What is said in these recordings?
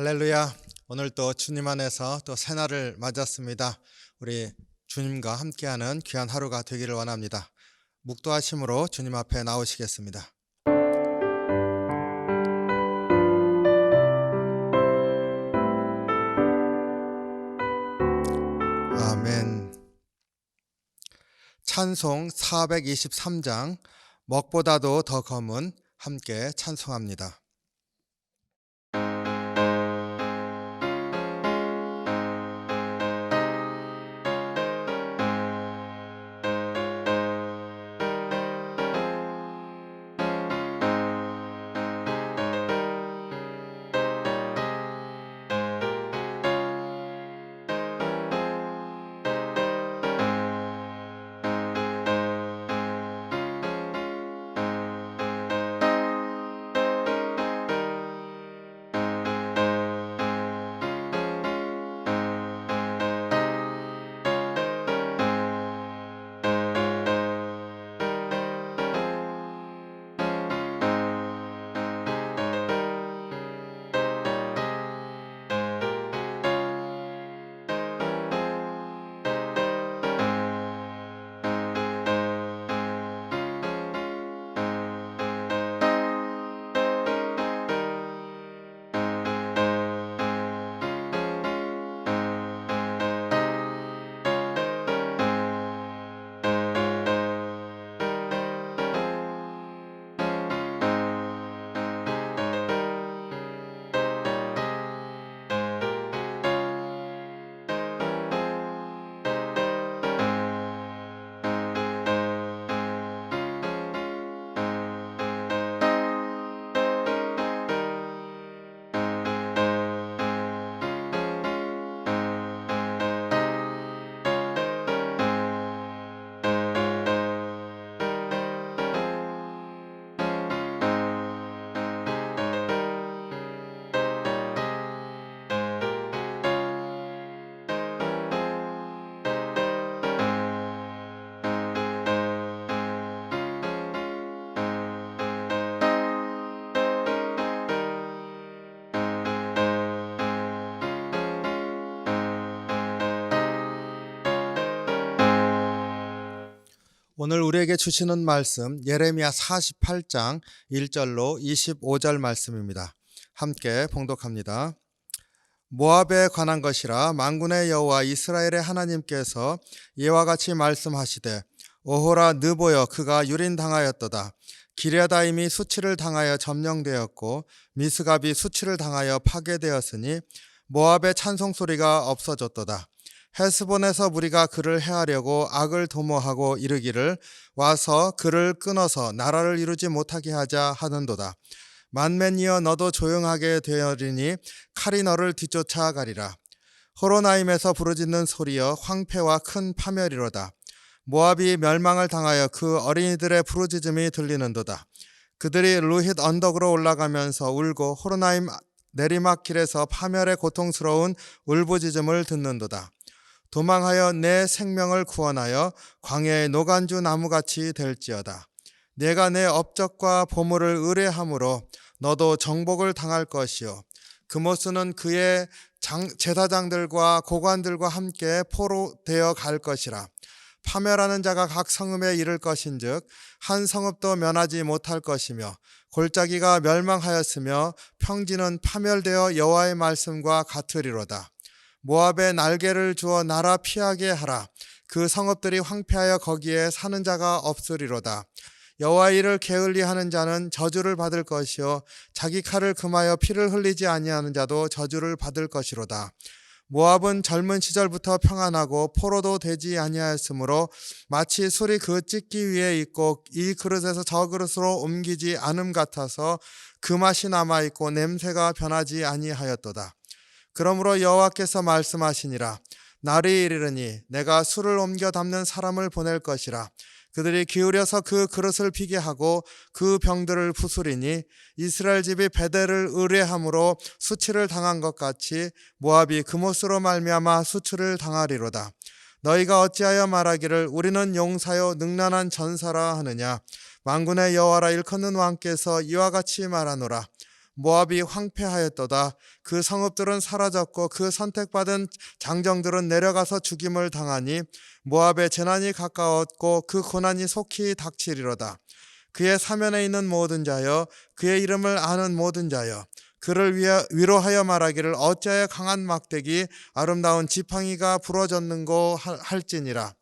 할렐루야. 오늘 또 주님 안에서 또 새날을 맞았습니다. 우리 주님과 함께하는 귀한 하루가 되기를 원합니다. 묵도하심으로 주님 앞에 나오시겠습니다. 아멘. 찬송 423장 먹보다도 더 검은 함께 찬송합니다. 오늘 우리에게 주시는 말씀 예레미야 48장 1절로 25절 말씀입니다. 함께 봉독합니다. 모압에 관한 것이라 만군의 여호와 이스라엘의 하나님께서 이와 같이 말씀하시되 오호라 느보여 그가 유린당하였도다. 기랴다임이 수치를 당하여 점령되었고 미스갑이 수치를 당하여 파괴되었으니 모압의 찬송소리가 없어졌도다. 헤스본에서 무리가 그를 해하려고 악을 도모하고 이르기를 와서 그를 끊어서 나라를 이루지 못하게 하자 하는도다. 만맨이여 너도 조용하게 되어리니 칼이 너를 뒤쫓아 가리라. 호로나임에서 부르짖는 소리여 황폐와 큰 파멸이로다. 모압이 멸망을 당하여 그 어린이들의 부르짖음이 들리는도다. 그들이 루힛 언덕으로 올라가면서 울고 호로나임 내리막길에서 파멸의 고통스러운 울부짖음을 듣는도다. 도망하여 내 생명을 구원하여 광야의 노간주 나무같이 될지어다. 내가 내 업적과 보물을 의뢰함으로 너도 정복을 당할 것이요 그모스는 그의 제사장들과 고관들과 함께 포로되어 갈 것이라. 파멸하는 자가 각 성읍에 이를 것인즉 한 성읍도 면하지 못할 것이며 골짜기가 멸망하였으며 평지는 파멸되어 여호와의 말씀과 같으리로다. 모압에 날개를 주어 나라 피하게 하라. 그 성읍들이 황폐하여 거기에 사는 자가 없으리로다. 여호와의 일을 게을리하는 자는 저주를 받을 것이요 자기 칼을 금하여 피를 흘리지 아니하는 자도 저주를 받을 것이로다. 모압은 젊은 시절부터 평안하고 포로도 되지 아니하였으므로 마치 술이 그 찢기 위에 있고 이 그릇에서 저 그릇으로 옮기지 않음 같아서 그 맛이 남아있고 냄새가 변하지 아니하였도다. 그러므로 여호와께서 말씀하시니라. 날이 이르르니 내가 술을 옮겨 담는 사람을 보낼 것이라. 그들이 기울여서 그 그릇을 비게 하고 그 병들을 부수리니 이스라엘 집이 베델을 의뢰함으로 수치를 당한 것 같이 모압이 그못으로 말미암아 수치를 당하리로다. 너희가 어찌하여 말하기를 우리는 용사요 능란한 전사라 하느냐. 만군의 여호와라 일컫는 왕께서 이와 같이 말하노라. 모압이 황폐하였도다. 그 성읍들은 사라졌고 그 선택받은 장정들은 내려가서 죽임을 당하니 모압의 재난이 가까웠고 그 고난이 속히 닥치리로다. 그의 사면에 있는 모든 자여, 그의 이름을 아는 모든 자여, 그를 위로하여 말하기를 어찌하여 강한 막대기 아름다운 지팡이가 부러졌는고 할지니라.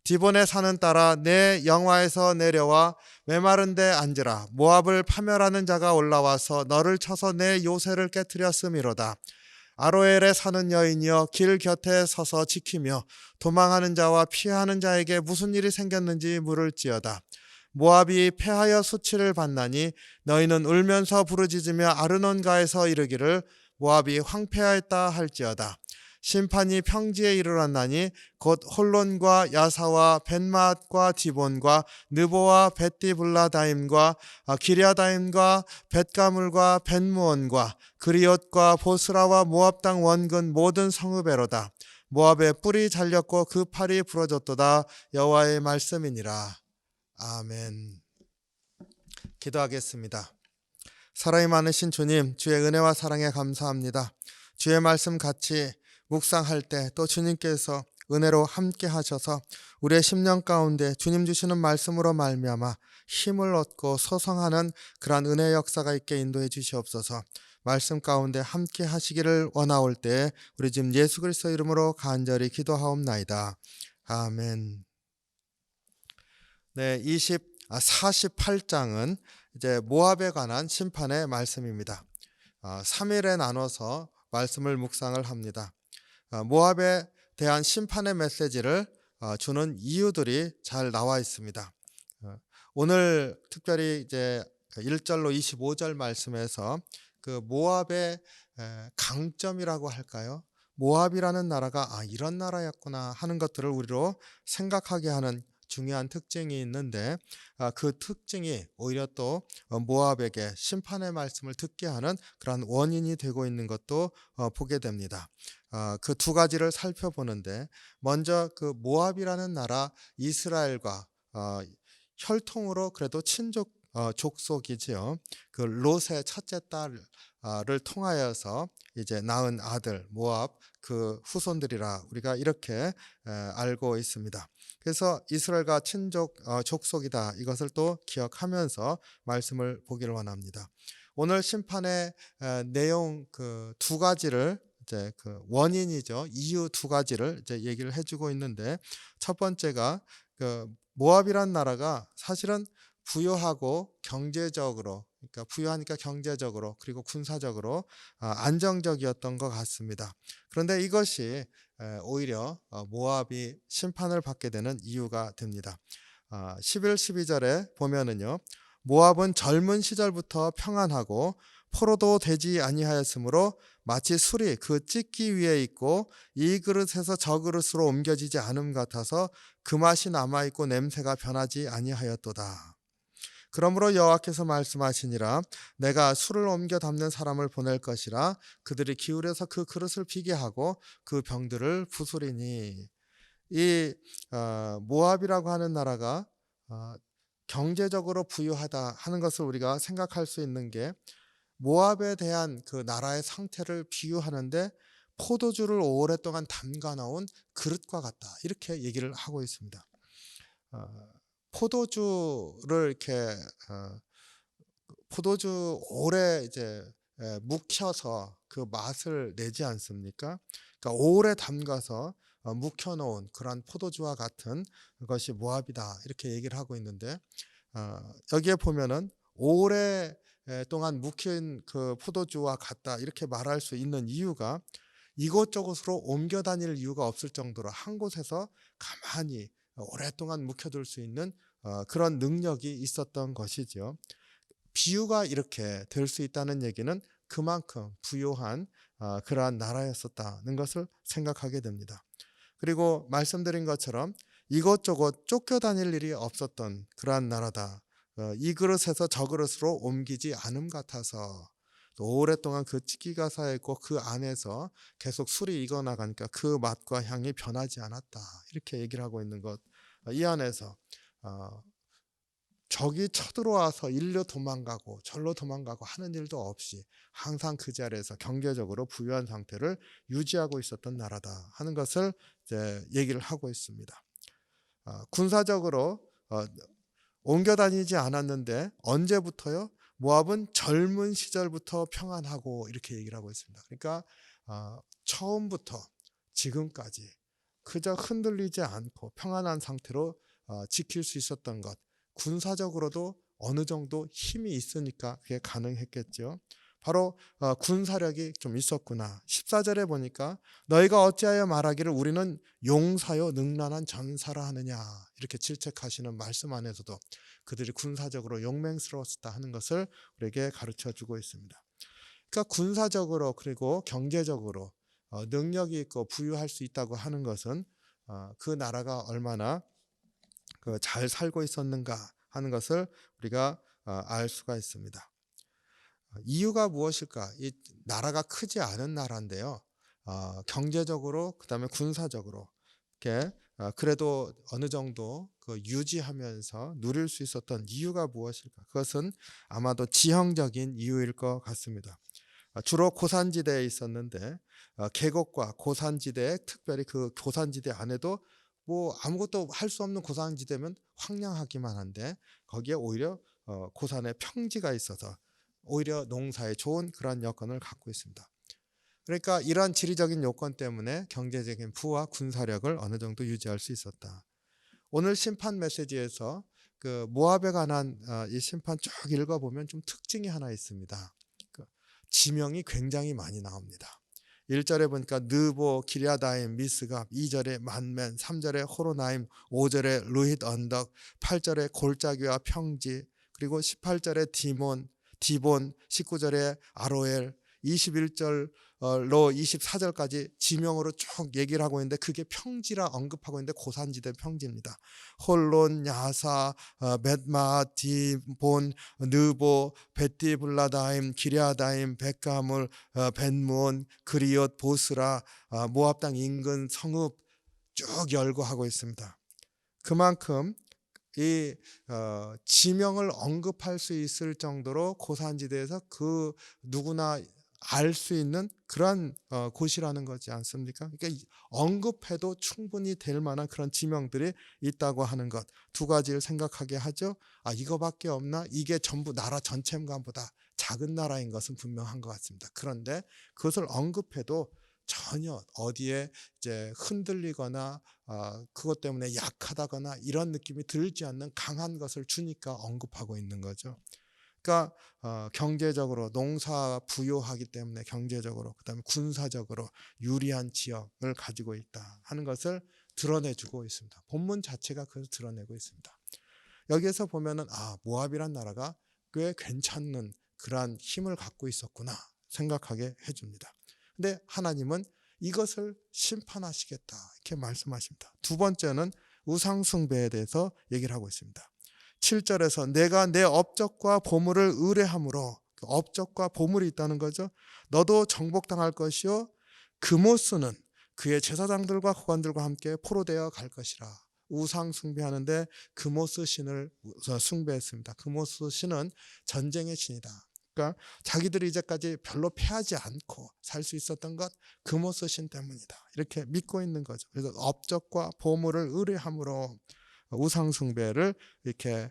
디본의 산은 따라 내 영화에서 내려와 메마른 데 앉으라. 모압을 파멸하는 자가 올라와서 너를 쳐서 내 요새를 깨뜨렸음이로다. 아로엘에 사는 여인이여, 길 곁에 서서 지키며 도망하는 자와 피하는 자에게 무슨 일이 생겼는지 물을지어다. 모압이 패하여 수치를 받나니 너희는 울면서 부르짖으며 아르논가에서 이르기를 모압이 황폐하였다 할지어다. 심판이 평지에 이르렀나니 곧 홀론과 야사와 벤마앗과 디본과 느보와 벳디블라다임과 기랴다임과 벳가물과 벳무온과 그리옷과 보스라와 모압 땅 원근 모든 성읍에로다. 모압의 뿔이 잘렸고 그 팔이 부러졌도다. 여호와의 말씀이니라. 아멘. 기도하겠습니다. 사랑이 많으신 주님, 주의 은혜와 사랑에 감사합니다. 주의 말씀 같이 묵상할 때 또 주님께서 은혜로 함께 하셔서 우리의 심령 가운데 주님 주시는 말씀으로 말미암아 힘을 얻고 소성하는 그러한 은혜의 역사가 있게 인도해 주시옵소서. 말씀 가운데 함께 하시기를 원하올 때 우리 지금 예수 그리스도 이름으로 간절히 기도하옵나이다. 아멘. 네, 48장은 이제 모압에 관한 심판의 말씀입니다. 3일에 나눠서 말씀을 묵상을 합니다. 모압에 대한 심판의 메시지를 주는 이유들이 잘 나와 있습니다. 오늘 특별히 이제 1절로 25절 말씀에서 그 모압의 강점이라고 할까요? 모압이라는 나라가 이런 나라였구나 하는 것들을 우리로 생각하게 하는 중요한 특징이 있는데 그 특징이 오히려 또 모압에게 심판의 말씀을 듣게 하는 그런 원인이 되고 있는 것도 보게 됩니다. 그 두 가지를 살펴보는데 먼저 그 모압이라는 나라 이스라엘과 혈통으로 그래도 친족 족속이지요. 그 롯의 첫째 딸을 통하여서 이제 낳은 아들 모압 그 후손들이라 우리가 이렇게 알고 있습니다. 그래서 이스라엘과 친족 족속이다 이것을 또 기억하면서 말씀을 보기를 원합니다. 오늘 심판의 내용 그 두 가지를 이제 그 원인이죠. 이유 두 가지를 이제 얘기를 해주고 있는데 첫 번째가 그 모압이란 나라가 사실은 부유하고 경제적으로 그러니까 부유하니까 경제적으로 그리고 군사적으로 안정적이었던 것 같습니다. 그런데 이것이 오히려 모압이 심판을 받게 되는 이유가 됩니다. 11, 12절에 보면은요. 모압은 젊은 시절부터 평안하고 포로도 되지 아니하였으므로 마치 술이 그 찢기 위에 있고 이 그릇에서 저 그릇으로 옮겨지지 않음 같아서 그 맛이 남아있고 냄새가 변하지 아니하였도다. 그러므로 여호와께서 말씀하시니라 내가 술을 옮겨 담는 사람을 보낼 것이라 그들이 기울여서 그 그릇을 비게 하고 그 병들을 부수리니. 이 모압이라고 하는 나라가 경제적으로 부유하다 하는 것을 우리가 생각할 수 있는 게 모압에 대한 그 나라의 상태를 비유하는데 포도주를 오랫동안 담가 놓은 그릇과 같다 이렇게 얘기를 하고 있습니다. 포도주를 이렇게 포도주 오래 이제 묵혀서 그 맛을 내지 않습니까? 그러니까 오래 담가서 묵혀놓은 그러한 포도주와 같은 것이 모압이다 이렇게 얘기를 하고 있는데 여기에 보면은 오래 동안 묵힌 그 포도주와 같다 이렇게 말할 수 있는 이유가 이곳저곳으로 옮겨 다닐 이유가 없을 정도로 한 곳에서 가만히 오랫동안 묵혀둘 수 있는 그런 능력이 있었던 것이죠. 비유가 이렇게 될 수 있다는 얘기는 그만큼 부유한 그러한 나라였었다는 것을 생각하게 됩니다. 그리고 말씀드린 것처럼 이것저것 쫓겨 다닐 일이 없었던 그러한 나라다. 이 그릇에서 저 그릇으로 옮기지 않음 같아서 또 오랫동안 그 찌기가 쌓여있고 그 안에서 계속 술이 익어나가니까 그 맛과 향이 변하지 않았다. 이렇게 얘기를 하고 있는 것. 이 안에서 적이 쳐들어와서 일로 도망가고 절로 도망가고 하는 일도 없이 항상 그 자리에서 경제적으로 부유한 상태를 유지하고 있었던 나라다 하는 것을 이제 얘기를 하고 있습니다. 군사적으로 옮겨 다니지 않았는데 언제부터요? 모압은 젊은 시절부터 평안하고 이렇게 얘기를 하고 있습니다. 그러니까 처음부터 지금까지 그저 흔들리지 않고 평안한 상태로 지킬 수 있었던 것, 군사적으로도 어느 정도 힘이 있으니까 그게 가능했겠죠. 바로 군사력이 좀 있었구나. 14절에 보니까 너희가 어찌하여 말하기를 우리는 용사요 능란한 전사라 하느냐, 이렇게 질책하시는 말씀 안에서도 그들이 군사적으로 용맹스러웠다 하는 것을 우리에게 가르쳐 주고 있습니다. 그러니까 군사적으로 그리고 경제적으로 능력이 있고 부유할 수 있다고 하는 것은 그 나라가 얼마나 잘 살고 있었는가 하는 것을 우리가 알 수가 있습니다. 이유가 무엇일까? 이 나라가 크지 않은 나라인데요. 경제적으로 그다음에 군사적으로 이렇게 그래도 어느 정도 유지하면서 누릴 수 있었던 이유가 무엇일까? 그것은 아마도 지형적인 이유일 것 같습니다. 주로 고산지대에 있었는데 계곡과 고산지대에, 특별히 그 고산지대 안에도 뭐 아무것도 할 수 없는 고산지대면 황량하기만 한데 거기에 오히려 고산에 평지가 있어서 오히려 농사에 좋은 그런 여건을 갖고 있습니다. 그러니까 이러한 지리적인 요건 때문에 경제적인 부와 군사력을 어느 정도 유지할 수 있었다. 오늘 심판 메시지에서 그 모압에 관한 이 심판 쭉 읽어보면 좀 특징이 하나 있습니다. 지명이 굉장히 많이 나옵니다. 1절에 보니까 느보, 기랴다임, 미스갑, 2절에 만멘, 3절에 호로나임, 5절에 루힛 언덕, 8절에 골짜기와 평지, 그리고 18절에 디본, 19절에 아로엘, 21절로 24절까지 지명으로 쭉 얘기를 하고 있는데 그게 평지라 언급하고 있는데 고산지대 평지입니다. 홀론, 야사, 벳마, 디본, 느보, 베티블라다임, 기랴다임, 백가물, 벳무온, 그리옷, 보스라, 모압 땅 인근 성읍 쭉 열거하고 있습니다. 그만큼 이 지명을 언급할 수 있을 정도로 고산지대에서 그 누구나 알 수 있는 그런 곳이라는 거지 않습니까? 그러니까 언급해도 충분히 될 만한 그런 지명들이 있다고 하는 것, 두 가지를 생각하게 하죠. 이거밖에 없나? 이게 전부 나라 전체인가보다 작은 나라인 것은 분명한 것 같습니다. 그런데 그것을 언급해도 전혀 어디에 이제 흔들리거나 그것 때문에 약하다거나 이런 느낌이 들지 않는 강한 것을 주니까 언급하고 있는 거죠. 그러니까 경제적으로 농사 부유하기 때문에 경제적으로 그다음에 군사적으로 유리한 지역을 가지고 있다 하는 것을 드러내주고 있습니다. 본문 자체가 그것을 드러내고 있습니다. 여기에서 보면은 모압이란 나라가 꽤 괜찮은 그러한 힘을 갖고 있었구나 생각하게 해줍니다. 근데 하나님은 이것을 심판하시겠다 이렇게 말씀하십니다. 두 번째는 우상숭배에 대해서 얘기를 하고 있습니다. 7절에서 내가 내 업적과 보물을 의뢰함으로, 업적과 보물이 있다는 거죠. 너도 정복당할 것이요 그모스는 그의 제사장들과 후관들과 함께 포로되어 갈 것이라. 우상 숭배하는데 그모스 신을 숭배했습니다. 그모스 신은 전쟁의 신이다. 그러니까 자기들이 이제까지 별로 패하지 않고 살 수 있었던 것 그모스 신 때문이다. 이렇게 믿고 있는 거죠. 그래서 업적과 보물을 의뢰함으로 우상 숭배를 이렇게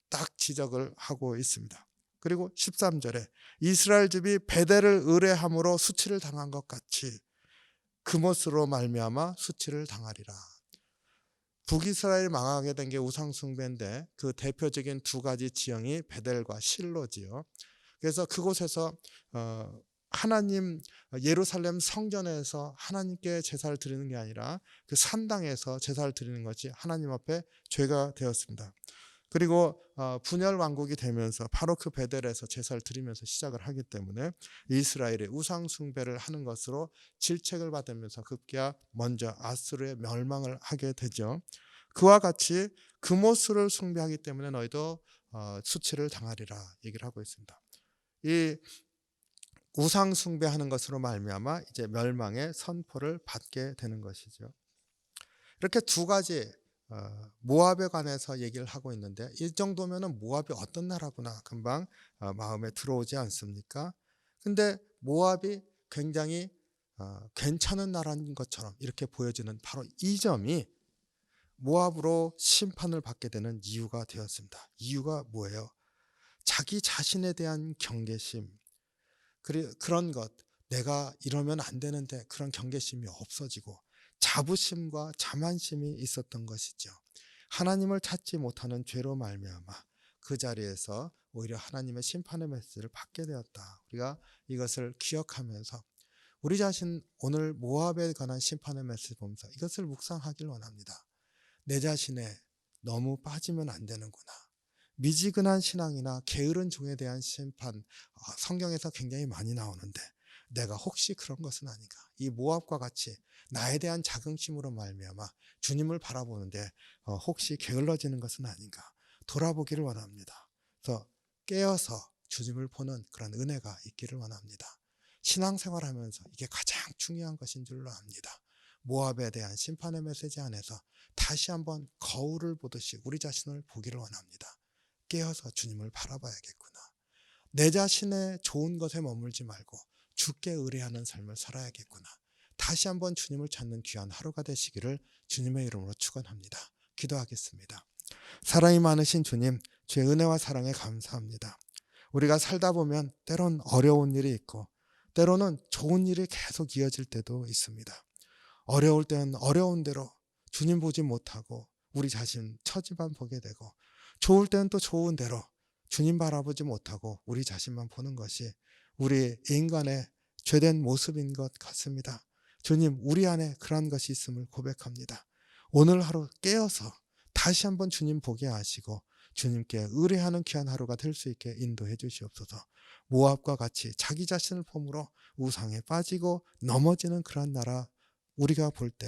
딱 지적을 하고 있습니다. 그리고 13절에 이스라엘 집이 베델을 의뢰함으로 수치를 당한 것 같이 그못으로 말미암아 수치를 당하리라. 북이스라엘 망하게 된 게 우상 숭배인데 그 대표적인 두 가지 지형이 베델과 실로지요. 그래서 그곳에서 하나님 예루살렘 성전에서 하나님께 제사를 드리는 게 아니라 그 산당에서 제사를 드리는 것이 하나님 앞에 죄가 되었습니다. 그리고 분열 왕국이 되면서 바로 그 베델에서 제사를 드리면서 시작을 하기 때문에 이스라엘의 우상 숭배를 하는 것으로 질책을 받으면서 급기야 먼저 아수르의 멸망을 하게 되죠. 그와 같이 그모스를 숭배하기 때문에 너희도 수치를 당하리라 얘기를 하고 있습니다. 이 우상 숭배하는 것으로 말미암아 이제 멸망의 선포를 받게 되는 것이죠. 이렇게 두 가지 모압에 관해서 얘기를 하고 있는데 이 정도면은 모압이 어떤 나라구나 금방 마음에 들어오지 않습니까? 근데 모압이 굉장히 괜찮은 나라인 것처럼 이렇게 보여지는 바로 이 점이 모압으로 심판을 받게 되는 이유가 되었습니다. 이유가 뭐예요? 자기 자신에 대한 경계심, 그런 것, 내가 이러면 안 되는데 그런 경계심이 없어지고 자부심과 자만심이 있었던 것이죠. 하나님을 찾지 못하는 죄로 말미암아 그 자리에서 오히려 하나님의 심판의 메시지를 받게 되었다. 우리가 이것을 기억하면서 우리 자신 오늘 모압에 관한 심판의 메시지 보면서 이것을 묵상하길 원합니다. 내 자신에 너무 빠지면 안 되는구나. 미지근한 신앙이나 게으른 종에 대한 심판, 성경에서 굉장히 많이 나오는데 내가 혹시 그런 것은 아닌가? 이 모압과 같이 나에 대한 자긍심으로 말미암아 주님을 바라보는데 혹시 게을러지는 것은 아닌가? 돌아보기를 원합니다. 그래서 깨어서 주님을 보는 그런 은혜가 있기를 원합니다. 신앙생활하면서 이게 가장 중요한 것인 줄로 압니다. 모압에 대한 심판의 메시지 안에서 다시 한번 거울을 보듯이 우리 자신을 보기를 원합니다. 깨어서 주님을 바라봐야겠구나. 내 자신의 좋은 것에 머물지 말고 주께 의뢰하는 삶을 살아야겠구나. 다시 한번 주님을 찾는 귀한 하루가 되시기를 주님의 이름으로 축원합니다. 기도하겠습니다. 사랑이 많으신 주님, 주의 은혜와 사랑에 감사합니다. 우리가 살다 보면 때론 어려운 일이 있고 때로는 좋은 일이 계속 이어질 때도 있습니다. 어려울 때는 어려운 대로 주님 보지 못하고 우리 자신 처지만 보게 되고 좋을 때는 또 좋은 대로 주님 바라보지 못하고 우리 자신만 보는 것이 우리 인간의 죄된 모습인 것 같습니다. 주님, 우리 안에 그러한 것이 있음을 고백합니다. 오늘 하루 깨어서 다시 한번 주님 보게 하시고 주님께 의뢰하는 귀한 하루가 될 수 있게 인도해 주시옵소서. 모압과 같이 자기 자신을 폼으로 우상에 빠지고 넘어지는 그러한 나라 우리가 볼 때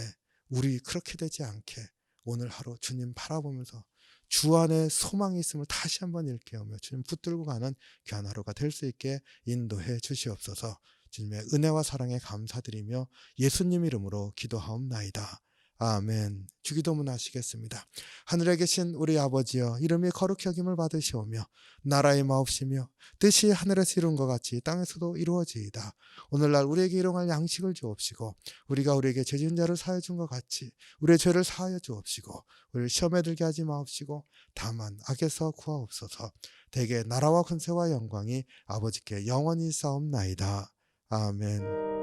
우리 그렇게 되지 않게 오늘 하루 주님 바라보면서 주 안에 소망이 있음을 다시 한번 일깨우며 주님 붙들고 가는 귀한 하루가 될 수 있게 인도해 주시옵소서. 주님의 은혜와 사랑에 감사드리며 예수님 이름으로 기도하옵나이다. 아멘. 주기도문 하시겠습니다. 하늘에 계신 우리 아버지여, 이름이 거룩히 여김을 받으시오며 나라의 마옵시며 뜻이 하늘에서 이룬 것 같이 땅에서도 이루어지이다. 오늘날 우리에게 일용할 양식을 주옵시고 우리가 우리에게 죄 지은 자를 사하여 준 것 같이 우리의 죄를 사하여 주옵시고 우리를 시험에 들게 하지 마옵시고 다만 악에서 구하옵소서. 대개 나라와 권세와 영광이 아버지께 영원히 싸움나이다. 아멘.